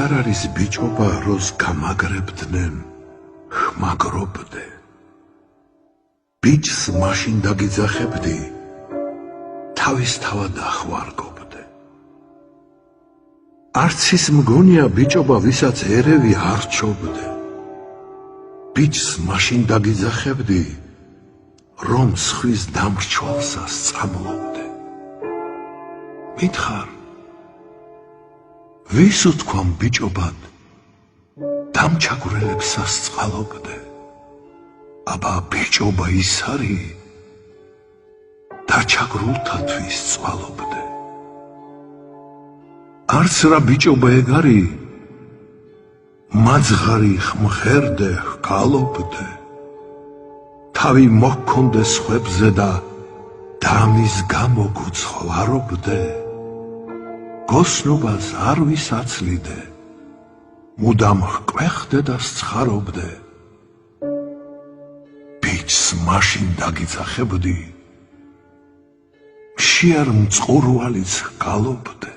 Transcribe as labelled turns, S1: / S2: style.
S1: არ არის ბიჭობა როს გამაგრებდნენ ხმაგრობდე ბიჭს მაშინ დაგიძახებდი თავისთავად ახვარგობდე არც ის მგონია ბიჭობა ვისაც ერევი არ ჩობდე ბიჭს მაშინ დაგიძახებდი რომ სხვის დამრჩვალსას წამლობდე მითხარ ვის უთქვამ ბიჭობად დამჩაგვრელებსას წყალობდე აბა ბიჭობა ის არის დაჩაგრულთათვის წვალობდე არც რა ბიჭობა ეგ არის მაძღარი ხმხერდე ჰკალობდე თავი მოჰქონდე სხვებზე და დამის გამო გუცხვარობდე გოსნობას არ ვისაცლიდე მუდამ ჰკვეხდე და სცხარობდე ბიჭს მაშინ დაგიძახებდი მშიარ მწყურვალიც ჰკალობდე